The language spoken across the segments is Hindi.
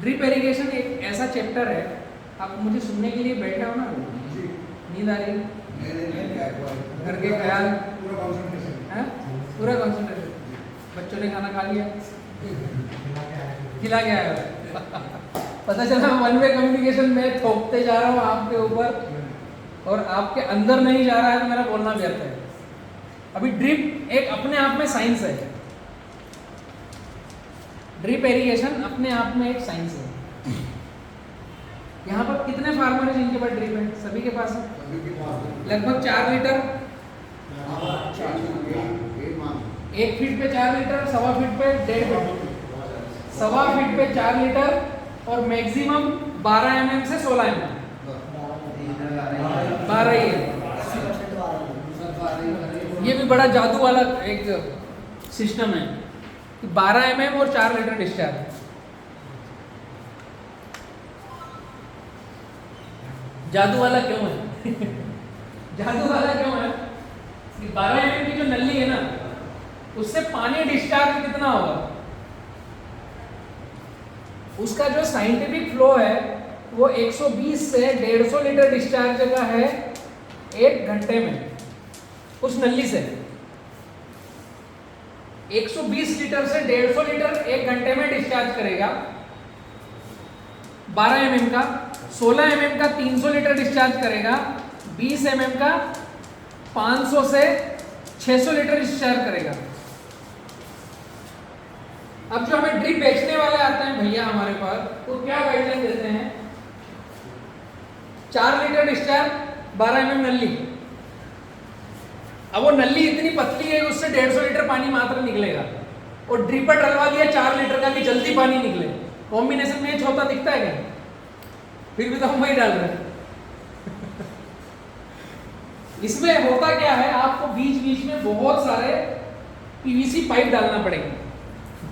ड्रिप इरिगेशन एक ऐसा चैप्टर है, आप मुझे सुनने के लिए बैठे हो ना, नींद आ रही है, घर के ख्याल, पूरा कॉन्सेंट्रेशन। बच्चों ने खाना खा लिया, खिला के आया पता चला वन वे कम्युनिकेशन में थोपते जा रहा हूँ आपके ऊपर और आपके अंदर नहीं जा रहा है, तो मेरा बोलना व्यर्थ है। अभी ड्रिप एक अपने आप में साइंस है, ड्रिप इरिगेशन अपने आप में एक साइंस है। यहाँ पर कितने फार्मर हैं जिनके पास ड्रिप है? सभी के पास है, लगभग 4 लीटर, 1 फीट पे 4 लीटर, 1.25 फीट पे 1.5 फीट, 1.25 फीट पे 4 लीटर और मैक्सिमम 12 mm से 16 mm, 12 ही है। ये भी बड़ा जादू वाला एक सिस्टम है कि 12 mm और 4 लीटर डिस्चार्ज। जादू वाला क्यों है? जादू वाला क्यों है कि 12 mm की जो नली है ना, उससे पानी डिस्चार्ज कितना होगा, उसका जो साइंटिफिक फ्लो है वो 120 से 150 लीटर डिस्चार्ज का है 1 घंटे में। उस नली से 120 लीटर से 150 लीटर 1 घंटे में डिस्चार्ज करेगा 12 mm का, 16 mm का 300 लीटर डिस्चार्ज करेगा, 20 mm का 500 से 600 लीटर डिस्चार्ज करेगा। अब जो हमें ड्रिप बेचने वाले आते हैं भैया हमारे पास, वो क्या गाइडलाइन देते हैं? 4 लीटर डिस्चार्ज, 12 mm नली। अब वो नली इतनी पतली है कि उससे 150 लीटर पानी मात्र निकलेगा, और ड्रिपर डलवा दिया 4 लीटर का कि जल्दी पानी निकले। कॉम्बिनेशन में छोटा दिखता है क्या? फिर भी तो हम वही डाल रहे हैं। इसमें होता क्या है, आपको बीच बीच में बहुत सारे पीवीसी पाइप डालना पड़ेंगे।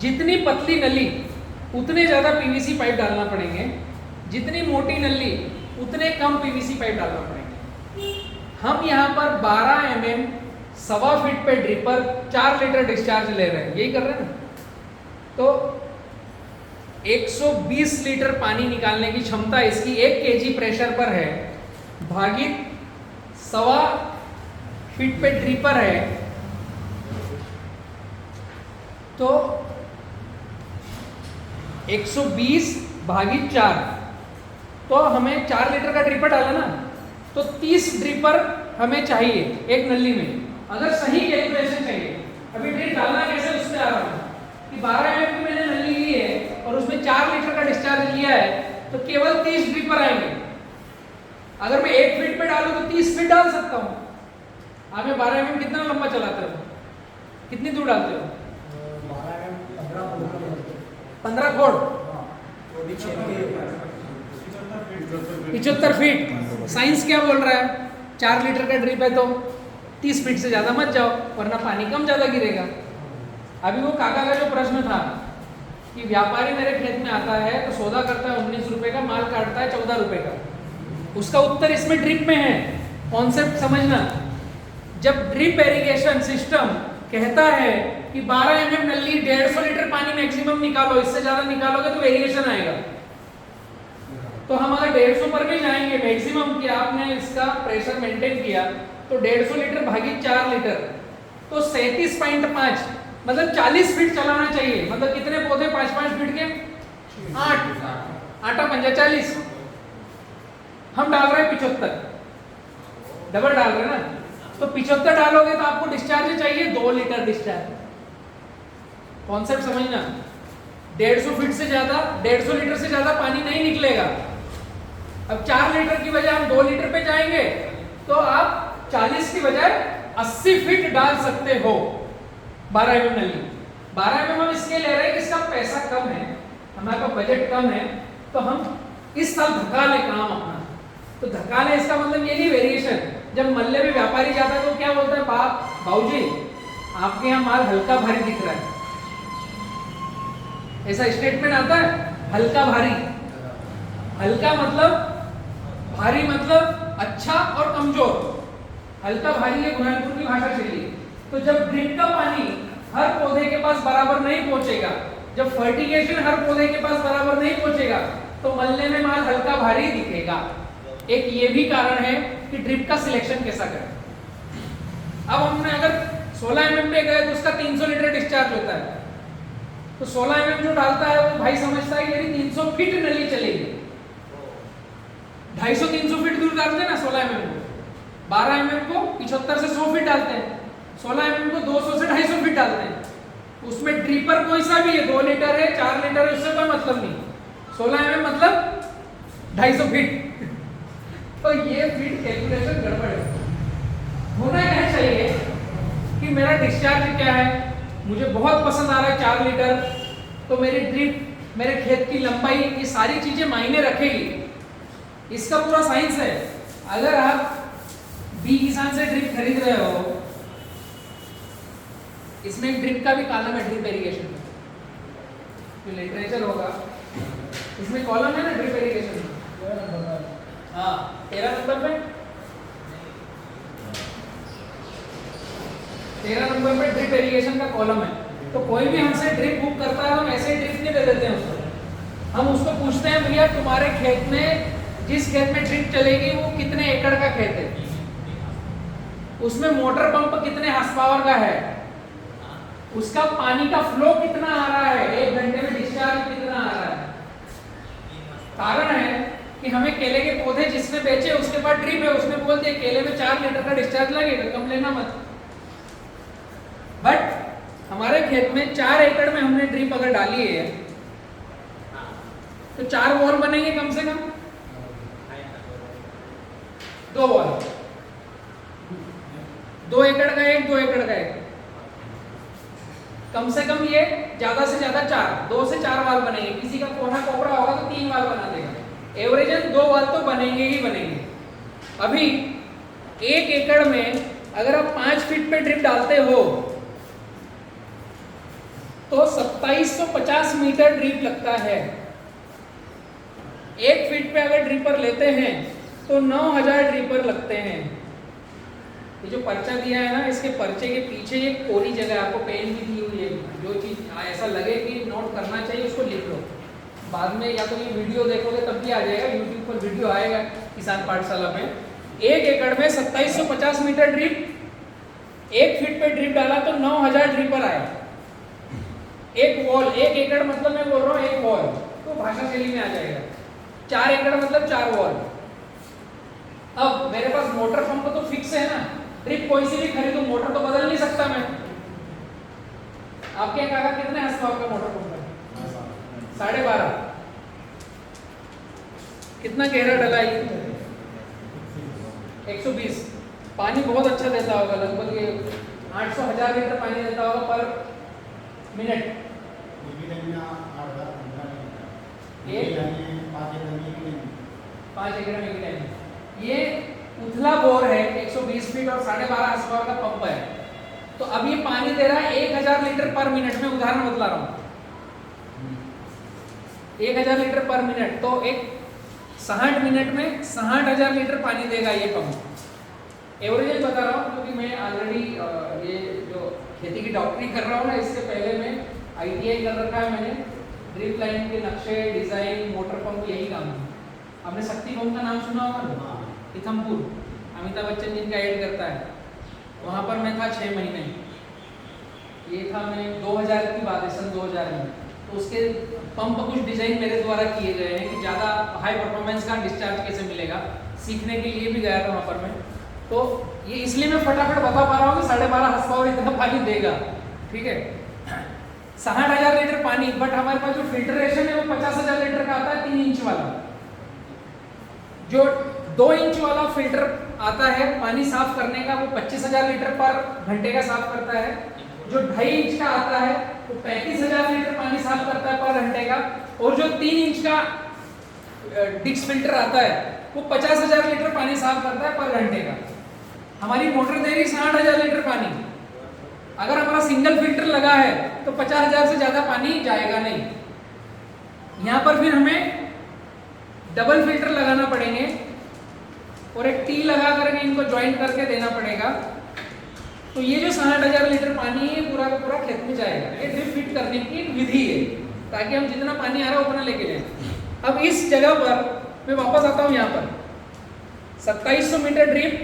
जितनी पतली नली उतने ज्यादा पीवीसी पाइप डालना पड़ेंगे, जितनी मोटी नली उतने कम पीवीसी पाइप डालना पड़ेंगे। हम यहाँ पर 12 mm 1.25 फीट पे ड्रिपर 4 लीटर डिस्चार्ज ले रहे हैं, यही कर रहे हैं ना। तो 120 लीटर पानी निकालने की क्षमता इसकी 1 kg प्रेशर पर है, भागित 1.25 फीट पे ड्रिपर है, तो 120 भागित 4, तो हमें 4 लीटर का ड्रिपर डाला ना, तो 30 ड्रिपर हमें चाहिए एक नली में। अगर सही कैलकुलेशन चाहिए, अभी ड्रिप डालना कैसे उससे आ रहा हूँ कि 12 mm की मैंने नली ली है और उसमें 4 लीटर का डिस्चार्ज लिया है, तो केवल 30 ड्रिपर आएंगे। अगर मैं 1 फीट पे डालूं तो 30 फीट डाल सकता हूँ। आप 12 mm कितना लंबा चलाते हो, कितनी दूर डालते हो? 15 खोड़, 75 फीट। साइंस क्या बोल रहा है? 4 लीटर का ड्रिप है तो 30 फीट से ज्यादा मत जाओ, वरना पानी कम ज्यादा गिरेगा। अभी वो काका का जो प्रश्न था कि व्यापारी मेरे खेत में आता है तो सौदा करता है 19 रुपए का, माल काटता है 14 रुपए का, उसका उत्तर इसमें ड्रिप में है। कॉन्सेप्ट समझना, जब ड्रिप इरिगेशन सिस्टम कहता है कि 12 mm नली 150 लीटर पानी मैक्सिमम निकालो, इससे ज्यादा निकालोगे तो वेरिएशन आएगा। तो हम अगर 150 पर भी जाएंगे मैक्सिमम कि आपने इसका प्रेशर मेंटेन किया, तो 150 लीटर भागित 4 लीटर, तो 37.5, मतलब 40 फीट चलाना चाहिए। मतलब कितने पौधे 5-5 फीट के? 8, 8 पंजा 40, हम डाल रहे हैं 75, डबल डाल रहे हैं ना। तो 75 डालोगे तो आपको डिस्चार्ज चाहिए 2 लीटर डिस्चार्ज। कॉन्सेप्ट समझना, 150 फीट से ज्यादा, 150 लीटर से ज्यादा पानी नहीं निकलेगा। अब 4 लीटर की बजाय हम 2 लीटर पे जाएंगे, तो आप 40 की बजाय 80 फीट डाल सकते हो 12 mm नली। 12 mm हम इसलिए ले रहे हैं कि इसका पैसा कम है, हमारे पास बजट कम है, तो हम इस साल धका ले काम अपना। तो धका ले इसका मतलब ये नहीं वेरिएशन। जब मल्ले में व्यापारी जाता है तो क्या बोलता है, भाऊजी आपके यहाँ माल हल्का भारी दिख रहा है, ऐसा स्टेटमेंट आता है, हल्का भारी। हल्का मतलब, भारी मतलब अच्छा और कमजोर। हल्का भारी है बुरहानपुर की भाषा शैली। तो जब ड्रिप का पानी हर पौधे के पास बराबर नहीं पहुंचेगा, जब फर्टिगेशन हर पौधे के पास बराबर नहीं पहुंचेगा तो मलने में माल हल्का भारी दिखेगा। एक ये भी कारण है कि ड्रिप का सिलेक्शन कैसा करें। अब हमने अगर 16 mm पे गए तो उसका 300 लीटर डिस्चार्ज होता है, तो 16 mm जो डालता है वो भाई समझता है कि मेरी 300 फीट नली चलेगी। 250-300 फीट दूर डालते हैं ना 16 mm को, 12 mm को 75 से 100 फीट डालते हैं, 16 mm को 200 से 250 फीट डालते हैं। उसमें ड्रिपर कोई सा भी है, 2 लीटर है 4 लीटर है, उससे कोई मतलब नहीं। 16 mm मतलब 250 फीट। तो ये फीट कैलकुलेशन गड़बड़ है। होना क्या चाहिए कि मेरा डिस्चार्ज क्या है, मुझे बहुत पसंद आ रहा है 4 लीटर, तो मेरी ड्रिप, मेरे खेत की लंबाई, ये सारी चीजें मायने रखेगी। इसका पूरा साइंस है। अगर आप बी किसान से ड्रिप खरीद रहे हो, इसमें एक ड्रिप का भी कॉलम है, ड्रिप इरिगेशन में जो लिटरेचर होगा इसमें कॉलम है ना ड्रिप इरिगेशन में। हाँ 13 नंबर पे, 13 नंबर पे ड्रिप इरिगेशन का कॉलम है। तो कोई भी हमसे ड्रिप बुक करता है, हम ऐसे ड्रिप नहीं दे देते हैं उसको। हम उसको पूछते हैं भैया तुम्हारे खेत में, जिस खेत में ड्रिप चलेगी वो कितने एकड़ का खेत है, उसमें मोटर पंप कितने हॉर्स पावर का है, उसका पानी का फ्लो कितना आ रहा है, 1 घंटे में डिस्चार्ज कितना आ रहा है। कारण है कि हमें केले के पौधे जिसने बेचे उसके पास ड्रिप है, उसने बोल दिया केले में 4 लीटर का डिस्चार्ज लगेगा, कम लेना मत। बट हमारे खेत में 4 एकड़ में हमने ड्रिप अगर डाली है तो 4 वॉल बनेंगे कम से कम, 2 वॉल, 2 एकड़ का एक, 2 एकड़ का एक, कम से कम ये ज्यादा से ज्यादा 4, 2 से 4 वाल बनेंगे। किसी का कोना कोपरा होगा तो 3 वाल बना देगा, एवरेजन 2 वाल तो बनेंगे ही बनेंगे। अभी 1 एकड़ में अगर आप 5 फीट पे ड्रिप डालते हो तो 2750 मीटर ड्रिप लगता है। 1 फीट पे अगर ड्रिपर लेते हैं तो 9000 ड्रिपर लगते हैं। ये जो पर्चा दिया है ना, इसके पर्चे के पीछे एक कोरी जगह आपको पेन भी दी हुई है, जो चीज ऐसा लगे कि नोट करना चाहिए उसको लिख लो। बाद में या तो ये वीडियो देखोगे तब भी आ जाएगा, यूट्यूब पर वीडियो आएगा किसान पाठशाला पे। 1 एकड़ में 2750 मीटर ड्रिप, 1 फीट पे ड्रिप डाला तो 9000 ड्रिपर आए। एक वॉल, 1 एकड़ मतलब मैं बोल रहा हूँ 1 वॉल, तो भाषा शैली में आ जाएगा। 4 एकड़ मतलब 4 वॉल। अब मेरे पास मोटर पंप तो फिक्स है ना, ड्रिप कोई सी भी खरीदूं, मोटर तो बदल नहीं सकता मैं। आपके काका कितने हॉर्स पावर का मोटर पंप है? 12.5। कितना गहरा डला है? 120। पानी बहुत अच्छा देता होगा, लगभग ये 800-1000 लीटर पानी देता होगा पर मिनट। ये 5 एकड़ में टाइम। ये उथला बोर है, 120 फीट और 12.5 हॉर्स पावर का पंप है। तो अब ये पानी दे रहा है 1000 लीटर पर मिनट में, उदाहरण बतला रहा हूं, 1000 लीटर पर मिनट। तो एक 60 मिनट में 60,000 लीटर पानी देगा ये पंप। एवरेज बता रहा हूँ क्योंकि मैं ऑलरेडी ये जो खेती की डॉक्टरी कर रहा हूँ ना, इससे पहले मैं ITI कर रखा है मैंने। ड्रिप लाइन के नक्शे, डिजाइन, मोटर पंप, यही काम है। आपने शक्ति पंप का नाम सुना होगा, इथमपुर, अमिताभ बच्चन जिनका एड करता है, वहाँ पर मैं था 6 महीने। ये था मैं 2000 की बात है, सन 2000 में। तो उसके पंप कुछ डिजाइन मेरे द्वारा किए गए हैं कि ज़्यादा हाई परफॉर्मेंस का डिस्चार्ज कैसे मिलेगा, सीखने के लिए भी गया था वहाँ पर मैं। तो ये इसलिए मैं फटाफट बता पा रहा हूँ कि 12.5 हॉर्स पावर इतना पानी देगा, ठीक है। 60,000 लीटर पानी, बट हमारे पास जो फिल्टरेशन है वो 50,000 लीटर का आता है, 3 इंच वाला। जो 2 इंच वाला फिल्टर आता है पानी साफ करने का, वो 25,000 लीटर पर घंटे का साफ करता है। जो 2.5 इंच का आता है वो 35,000 लीटर पानी साफ करता है पर घंटे का। और जो 3 इंच का डिक्स फिल्टर आता है वो 50,000 लीटर पानी साफ करता है पर घंटे का। हमारी मोटर दे रही 60,000 लीटर पानी। अगर हमारा सिंगल फिल्टर लगा है तो 50,000 से ज्यादा पानी जाएगा नहीं। यहाँ पर फिर हमें डबल फिल्टर लगाना पड़ेंगे और एक टी लगा करके इनको ज्वाइंट करके देना पड़ेगा। तो ये जो 60,000 लीटर पानी है पूरा का पूरा खेत में जाएगा। ये ड्रिप फिट करने की विधि है। ताकि हम जितना पानी आ रहा है उतना लेके जाएं। अब इस जगह पर मैं वापस आता हूँ यहाँ पर 2700 मीटर ड्रिप,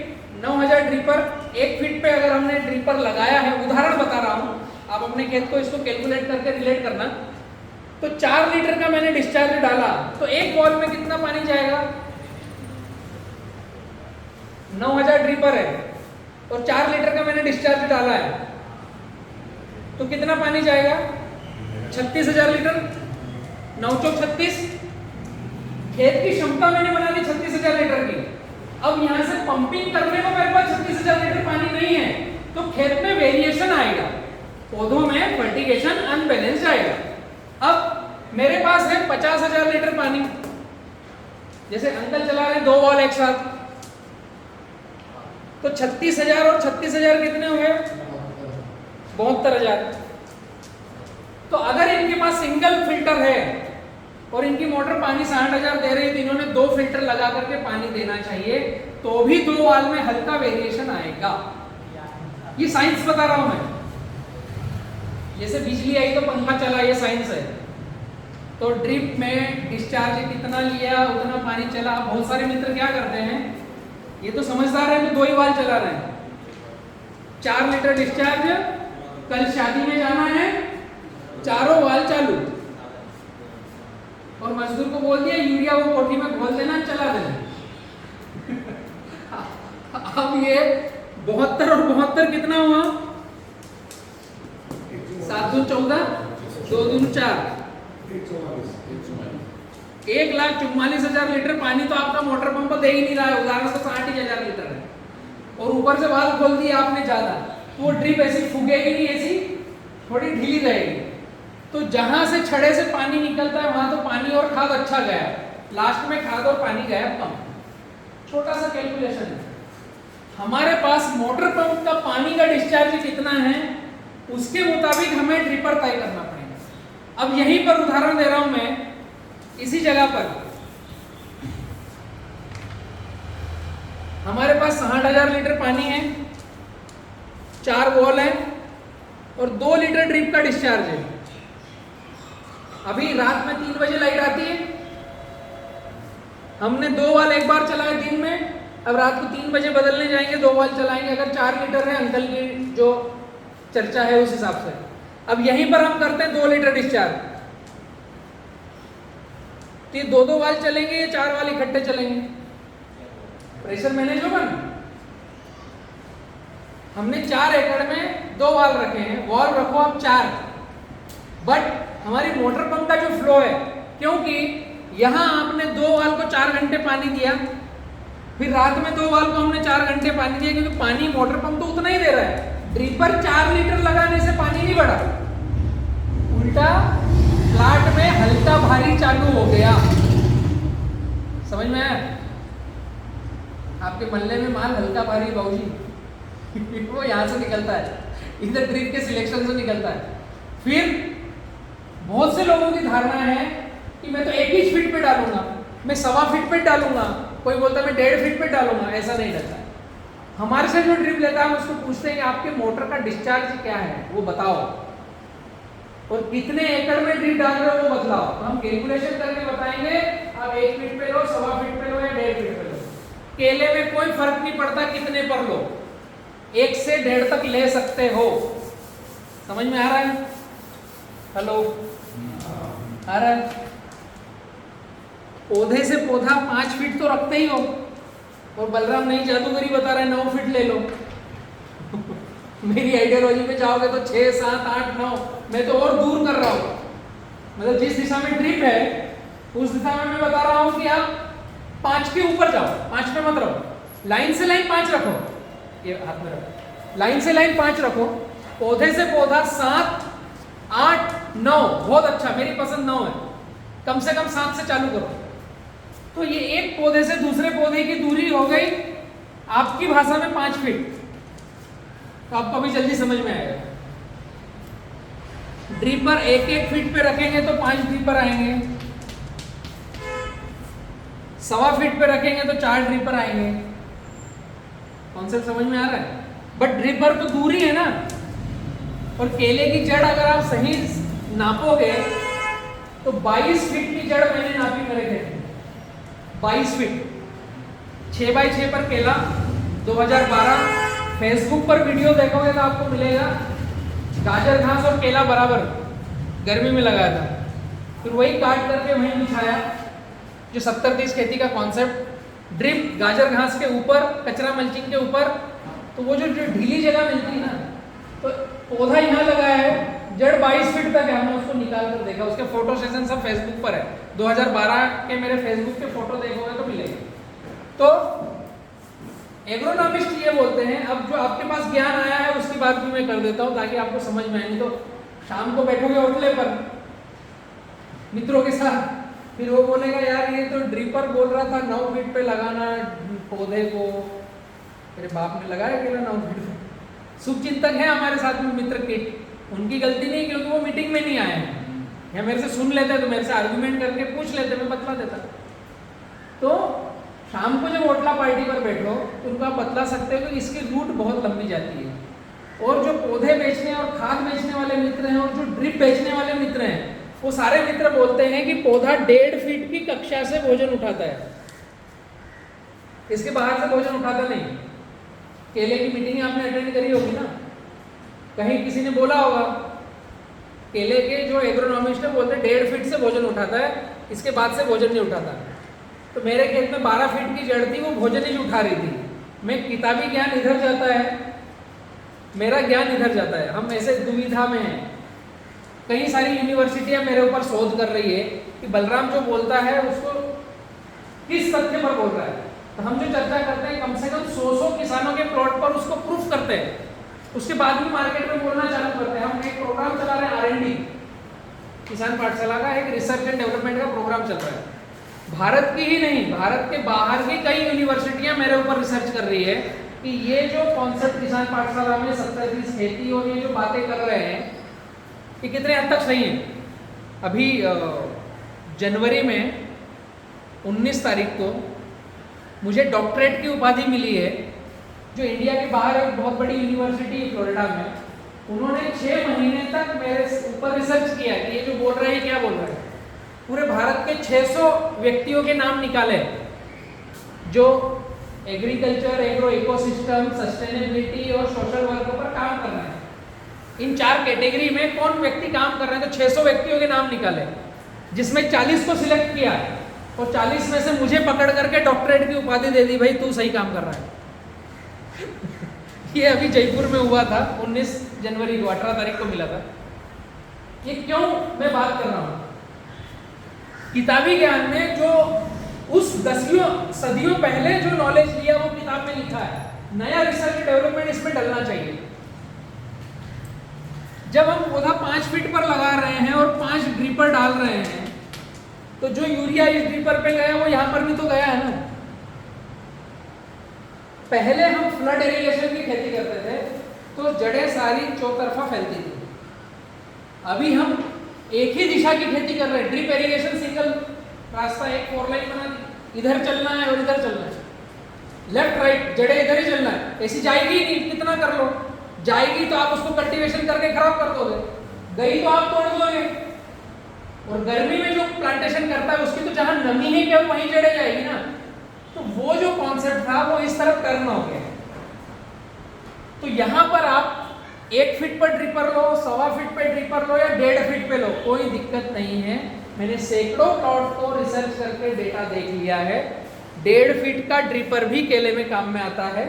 9000 ड्रिपर, 1 फीट पे अगर हमने ड्रिपर लगाया है, उदाहरण बता रहा हूँ, आप अपने खेत को इसको कैलकुलेट करके रिलेट करना। तो 4 लीटर का मैंने डिस्चार्ज डाला तो एक वॉल में कितना पानी जाएगा? 9000 ड्रिपर है और 4 लीटर का मैंने डिस्चार्ज डाला है तो कितना पानी जाएगा? 36,000 लीटर। 9 चौक 36, खेत की क्षमता मैंने बना दी 36,000 लीटर की। अब यहाँ से पंपिंग करने को मेरे पास 36,000 लीटर पानी नहीं है तो खेत में वेरिएशन आएगा, पौधों में फर्टिगेशन अनबैलेंस आएगा। अब मेरे पास है 50,000 लीटर पानी, जैसे अंकल चला रहे हैं 2 वॉल एक साथ, तो 36,000 और 36,000 कितने हुए? 72,000। तो अगर इनके पास सिंगल फिल्टर है और इनकी मोटर पानी 60,000 दे रही है तो इन्होंने 2 फिल्टर लगा करके पानी देना चाहिए, तो भी 2 वाल में हल्का वेरिएशन आएगा। ये साइंस बता रहा हूं मैं। जैसे बिजली आई तो पंखा चला, ये साइंस है। तो ड्रिप में डिस्चार्ज कितना लिया उतना पानी चला। बहुत सारे मित्र क्या करते हैं, ये तो समझदार है, तो 2 ही वाल चला रहे हैं। 4 लीटर डिस्चार्ज, कल शादी में जाना है, चारों वाल चालू, और मजदूर को बोल दिया यूरिया वो कोठी में घोल देना, चला देना। अब ये 72 और 72 कितना हुआ? 7 दून 14, 2 दून 4, 1,44,000 लीटर पानी तो आपका मोटर पंप दे ही नहीं रहा है। उदाहरण तो 60,000 लीटर है और ऊपर से वाल्व खोल दिया आपने ज्यादा, तो वो ड्रिप ऐसी फूगेगी नहीं, ऐसी थोड़ी ढीली रहेगी। तो जहां से छड़े से पानी निकलता है वहां तो पानी और खाद अच्छा गया, लास्ट में खाद और पानी गया कम। छोटा सा कैलकुलेशन है। हमारे पास मोटर पंप का पानी का डिस्चार्ज कितना है उसके मुताबिक हमें ड्रिपर तय करना पड़ेगा। अब यहीं पर उदाहरण दे रहा हूं मैं, इसी जगह पर हमारे पास 60,000 लीटर पानी है, 4 वॉल है और 2 लीटर ड्रिप का डिस्चार्ज है। अभी रात में 3 बजे लाइट आती है, हमने 2 वाल एक बार चलाए दिन में, अब रात को 3 बजे बदलने जाएंगे, 2 वाल चलाएंगे। अगर 4 लीटर है, अंकल की जो चर्चा है उस हिसाब से, अब यहीं पर हम करते हैं 2 लीटर डिस्चार्ज, तो ये 2-2 वाल चलेंगे, ये 4 वाल इकट्ठे चलेंगे, प्रेशर मैनेज होगा ना। हमने 4 एकड़ में 2 वाल रखे हैं, वॉल रखो आप 4, बट हमारी मोटर पंप का जो फ्लो है, क्योंकि यहां आपने 2 वाल को 4 घंटे पानी दिया, फिर रात में 2 वाल को हमने 4 घंटे पानी दिया, क्योंकि पानी मोटर पंप तो उतना ही दे रहा है। ड्रिपर 4 लीटर लगाने से पानी नहीं बढ़ा, उल्टा प्लांट में हल्का भारी चालू हो गया। समझ में आया? आपके मल्ले में माल हल्का भारी बाबूजी वो यहां से निकलता है, इधर ड्रिप के सिलेक्शन से निकलता है। फिर बहुत से लोगों की धारणा है कि मैं तो 1 ही फीट पे डालूंगा, मैं 1.25 फीट पे डालूंगा, कोई बोलता है मैं 1.5 फीट पे डालूंगा। ऐसा नहीं रहता है। हमारे से जो ड्रिप लेता है हम उसको पूछते हैं कि आपके मोटर का डिस्चार्ज क्या है वो बताओ, और कितने एकड़ में ड्रिप डाल रहे हो वो बतलाओ, तो हम कैलकुलेशन करके बताएंगे। आप 1 फीट पे लो, 1.25 फीट पे लो या 1.5 फीट पे लो, केले में कोई फर्क नहीं पड़ता कितने पर लो, 1 से 1.5 तक ले सकते हो। समझ में आ रहा है? हेलो, आ रहा है? पौधे से पौधा 5 फीट तो रखते ही हो, और बलराम नहीं जादूगरी बता रहे 9 फीट ले लो। मेरी आइडियोलॉजी में जाओगे तो 6, 7, 8, 9, मैं तो और दूर कर रहा हूँ। मतलब जिस दिशा में ड्रिप है उस दिशा में मैं बता रहा हूँ कि आप 5 के ऊपर जाओ, 5 पे मत रहो, लाइन से लाइन 5 रखो, ये हाथ में रखो, लाइन से लाइन 5 रखो, पौधे से पौधा 7, 8, 9, बहुत अच्छा, मेरी पसंद 9 है, कम से कम 7 से चालू करो। तो ये एक पौधे से दूसरे पौधे की दूरी हो गई आपकी भाषा में 5 फीट। तो आपको अभी जल्दी समझ में आएगा। ड्रिपर 1-1 फीट पे रखेंगे तो 5 ड्रिपर आएंगे, 1.25 फीट पे रखेंगे तो 4 ड्रिपर आएंगे। कॉन्सेप्ट समझ में आ रहा है? बट ड्रिपर तो दूरी है ना, और केले की जड़ अगर आप सही नापोगे तो 22 फीट की जड़ मैंने नापी मेरे खेत में, 22 फीट, 6x6 पर केला 2012। फेसबुक पर वीडियो देखोगे तो आपको मिलेगा गाजर घास और केला बराबर गर्मी में लगाया था, फिर वही काट करके वहीं बिछाया। जो 70-30 खेती का कॉन्सेप्ट, ड्रिप गाजर घास के ऊपर, कचरा मल्चिंग के ऊपर, तो वो जो ढीली जगह मिलती है ना, तो पौधा यहाँ लगाया है, जड़ 22 फीट तक है, हमने उसको निकाल कर देखा, उसके फोटो सेशन सब फेसबुक पर है, 2012 के मेरे फेसबुक के फोटो देखोगे तो मिलेगा। तो एग्रोनॉमिस्ट ये बोलते हैं, अब जो आपके पास ज्ञान आया है उसकी बात भी मैं कर देता हूँ ताकि आपको समझ में आए, नहीं तो शाम को बैठोगे होटले पर मित्रों के साथ, फिर वो बोलेगा यार ये तो ड्रिपर बोल रहा था 9 फीट पे लगाना पौधे को, मेरे बाप ने लगाया केला 9 फीट पे। शुभचिंतक है हमारे साथ में मित्र किट, उनकी गलती नहीं क्योंकि वो मीटिंग में नहीं आए हैं, या मेरे से सुन लेते तो मेरे से आर्गुमेंट करके पूछ लेते, मैं बतला देता। तो शाम को जब होटला पार्टी पर बैठो तो उनको आप बतला सकते हो कि इसकी रूट बहुत लंबी जाती है, और जो पौधे बेचने और खाद बेचने वाले मित्र हैं और जो ड्रिप बेचने वाले मित्र हैं, वो सारे मित्र बोलते हैं कि पौधा 1.5 फीट की कक्षा से भोजन उठाता है, इसके बाहर से भोजन उठाता नहीं। केले की मीटिंग आपने अटेंड करी होगी ना, कहीं किसी ने बोला होगा केले के जो एग्रोनॉमिस्ट है बोलते हैं 1.5 फीट से भोजन उठाता है, इसके बाद से भोजन नहीं उठाता। तो मेरे खेत में 12 फीट की जड़ थी, वो भोजन ही उठा रही थी। मैं किताबी ज्ञान इधर जाता है, मेरा ज्ञान इधर जाता है, हम ऐसे दुविधा में हैं। कई सारी यूनिवर्सिटियां मेरे ऊपर शोध कर रही है कि बलराम जो बोलता है उसको किस तथ्य पर बोल रहा है। तो हम जो चर्चा करते हैं कम से कम 100 किसानों के प्लॉट पर उसको प्रूफ करते हैं, उसके बाद भी मार्केट में बोलना चालू करते हैं। हम एक प्रोग्राम चला रहे हैं R&D, किसान पाठशाला का एक रिसर्च एंड डेवलपमेंट का प्रोग्राम चल रहा है। भारत की ही नहीं, भारत के बाहर की कई यूनिवर्सिटियां मेरे ऊपर रिसर्च कर रही है कि ये जो कॉन्सेप्ट किसान पाठशाला में 70-30 खेती और ये जो बातें कर रहे हैं कि कितने हद तक सही है। अभी जनवरी में 19 तारीख को मुझे डॉक्टरेट की उपाधि मिली है, जो इंडिया के बाहर एक बहुत बड़ी यूनिवर्सिटी है फ्लोरिडा में। उन्होंने 6 महीने तक मेरे ऊपर रिसर्च किया कि ये जो बोल रहे हैं क्या बोल रहे हैं। पूरे भारत के 600 व्यक्तियों के नाम निकाले जो एग्रीकल्चर, एग्रो इकोसिस्टम, सस्टेनेबिलिटी और सोशल वर्क पर काम कर रहे हैं। इन 4 कैटेगरी में कौन व्यक्ति काम कर रहे हैं, तो 600 व्यक्तियों के नाम निकाले, जिसमें 40 को सिलेक्ट किया और 40 में से मुझे पकड़ करके डॉक्टरेट की उपाधि दे दी, भाई तू सही काम कर रहा है। ये अभी जयपुर में हुआ था, 19 जनवरी को, 18 तारीख को मिला था। ये क्यों मैं बात कर रहा हूँ, किताबी ज्ञान में जो उस 10 सदियों पहले जो नॉलेज लिया वो किताब में लिखा है, नया रिसर्च डेवलपमेंट इसमें डलना चाहिए। जब हम पौधा 5 फीट पर लगा रहे हैं और 5 ड्रिपर डाल रहे हैं, तो जो यूरिया इस ड्रिपर पे गया वो यहाँ पर भी तो गया है ना। पहले हम फ्लड इरिगेशन की खेती करते थे तो जड़ें सारी चौतरफा फैलती थी। अभी हम एक ही दिशा की खेती कर रहे हैं, ड्रिप इरिगेशन, सिंगल रास्ता, एक 4 लाइन बना दी, इधर चलना है और इधर चलना है, लेफ्ट राइट, जड़ें इधर ही चलना है। ऐसी जाएगी नहीं, कितना कर लो, जाएगी तो आप उसको कल्टीवेशन करके खराब कर दोगे, गई तो आप तोड़ दोगे। और गर्मी में जो प्लांटेशन करता है उसकी तो जहां नमी है क्या वहीं जड़ें जाएगी ना। तो वो जो कॉन्सेप्ट था वो इस तरफ टर्न हो गया। तो यहां पर आप 1 फीट पर ड्रिपर लो, 1.25 फीट पे ड्रिपर लो या 1.5 फीट पे लो, कोई दिक्कत नहीं है। मैंने सैकड़ों प्लॉट को रिसर्च करके डेटा देख लिया है। 1.5 फीट का ड्रिपर भी केले में काम में आता है,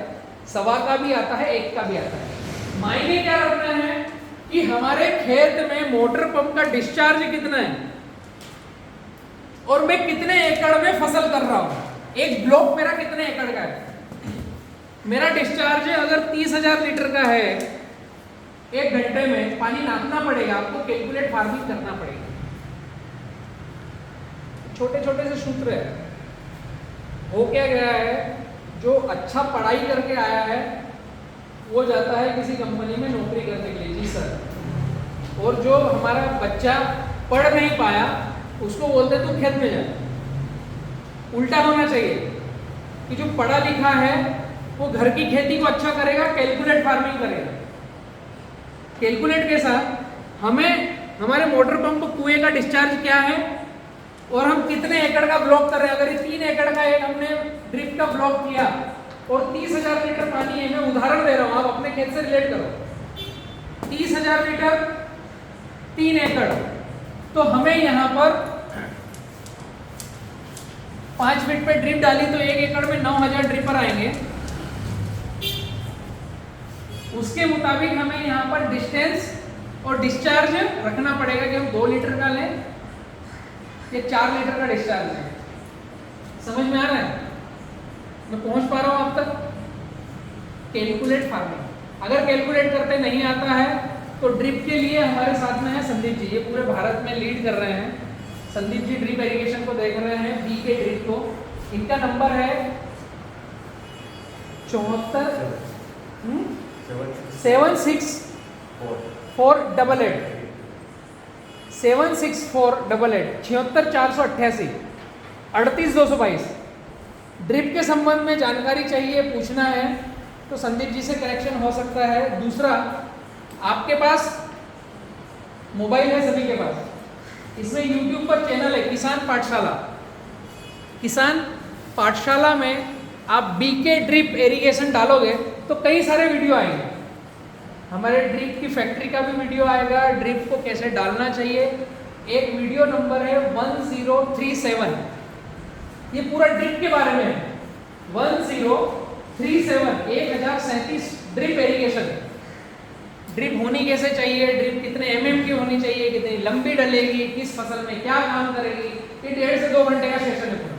1.25 का भी आता है, 1 का भी आता है। मायने क्या रखना है कि हमारे खेत में मोटर पंप का डिस्चार्ज कितना है और मैं कितने एकड़ में फसल कर रहा हूं, एक ब्लॉक मेरा कितने एकड़ का है। मेरा डिस्चार्ज अगर 30,000 लीटर का है, 1 घंटे में पानी नापना पड़ेगा, आपको कैलकुलेट फार्मिंग करना पड़ेगा। छोटे छोटे से सूत्र है। हो क्या गया है, जो अच्छा पढ़ाई करके आया है वो जाता है किसी कंपनी में नौकरी करने के लिए, जी सर, और जो हमारा बच्चा पढ़ नहीं पाया उसको बोलते तू खेत में जा। उल्टा होना चाहिए कि जो पढ़ा लिखा है वो घर की खेती को अच्छा करेगा, कैलकुलेट फार्मिंग करेगा। कैलकुलेट के साथ हमें हमारे मोटर पंप कुएं का डिस्चार्ज क्या है और हम कितने एकड़ का ब्लॉक कर रहे हैं। अगर ये 3 एकड़ का एक हमने ड्रिप का ब्लॉक किया और 30,000 लीटर पानी है, मैं उदाहरण दे रहा हूँ, आप अपने खेत से रिलेट करो। 30,000 लीटर 3 एकड़, तो हमें यहाँ पर 5 फीट पे ड्रिप डाली तो 1 एकड़ में 9,000 ड्रिपर आएंगे। उसके मुताबिक हमें यहाँ पर डिस्टेंस और डिस्चार्ज रखना पड़ेगा कि हम 2 लीटर का लें या 4 लीटर का डिस्चार्ज है। समझ में आ रहा है? मैं पहुंच पा रहा हूं आप तक? कैलकुलेट फार्मिंग अगर कैलकुलेट करते नहीं आता है तो ड्रिप के लिए हमारे साथ में है संदीप जी, ये पूरे भारत में लीड कर रहे हैं। संदीप जी ड्रिप इरिगेशन को देख रहे हैं, बी के ड्रिप को। इनका नंबर है 76488 76488 38488 ड्रिप के संबंध में जानकारी चाहिए, पूछना है तो संदीप जी से कनेक्शन हो सकता है। दूसरा, आपके पास मोबाइल है, सभी के पास, इसमें YouTube पर चैनल है किसान पाठशाला। किसान पाठशाला में आप बीके ड्रिप इरिगेशन डालोगे तो कई सारे वीडियो आएंगे। हमारे ड्रिप की फैक्ट्री का भी वीडियो आएगा, ड्रिप को कैसे डालना चाहिए। एक वीडियो नंबर है 1037, ये पूरा ड्रिप के बारे में है। 1037 ड्रिप इरिगेशन। ड्रिप होनी कैसे चाहिए, ड्रिप कितने mm की होनी चाहिए, कितनी लंबी डलेगी, किस फसल में क्या काम करेगी, ये 1.5 से 2 घंटे का सेशन है पूरा।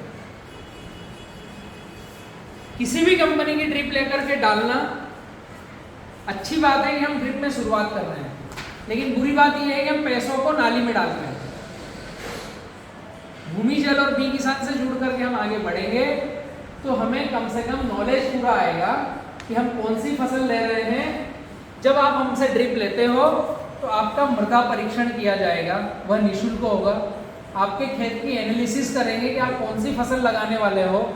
किसी भी कंपनी की ड्रिप लेकर के डालना अच्छी बात है कि हम ड्रिप में शुरुआत कर रहे हैं, लेकिन बुरी बात यह है कि हम पैसों को नाली में डाल रहे हैं। भूमि जल और बी किसान से जुड़ करके हम आगे बढ़ेंगे तो हमें कम से कम नॉलेज पूरा आएगा कि हम कौन सी फसल ले रहे हैं। जब आप हमसे ड्रिप लेते हो तो आपका मृदा परीक्षण किया जाएगा, वह निःशुल्क होगा। आपके खेत की एनालिसिस करेंगे कि आप कौन सी फसल लगाने वाले हो।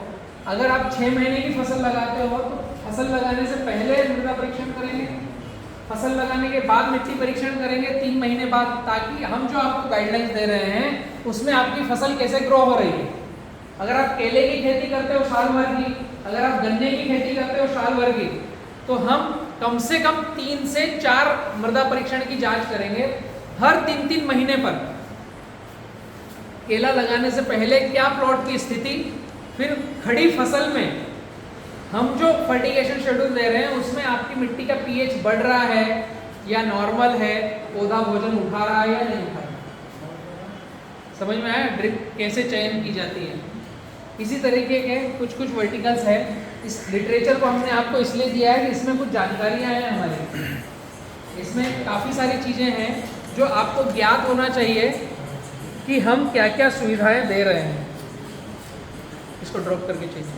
अगर आप 6 महीने की फसल लगाते हो तो फसल लगाने से पहले मृदा परीक्षण करेंगे, फसल लगाने के बाद मिट्टी परीक्षण करेंगे 3 महीने बाद, ताकि हम जो आपको गाइडलाइंस दे रहे हैं उसमें आपकी फसल कैसे ग्रो हो रही है। अगर आप केले की खेती करते हो साल भर की, अगर आप गन्ने की खेती करते हो साल भर की, तो हम कम से कम 3 से 4 मृदा परीक्षण की जांच करेंगे हर 3-3 महीने पर। केला लगाने से पहले क्या प्लॉट की स्थिति, फिर खड़ी फसल में हम जो फर्टिगेशन शेड्यूल दे रहे हैं उसमें आपकी मिट्टी का पीएच बढ़ रहा है या नॉर्मल है, पौधा भोजन उठा रहा है या नहीं उठा रहा। समझ में आया ड्रिप कैसे चयन की जाती है। इसी तरीके के कुछ वर्टिकल्स है। इस लिटरेचर को हमने आपको इसलिए दिया है कि इसमें कुछ जानकारियाँ हैं हमारे, इसमें काफ़ी सारी चीज़ें हैं जो आपको ज्ञात होना चाहिए कि हम क्या क्या सुविधाएं दे रहे हैं। इसको ड्रॉप करके चाहिए।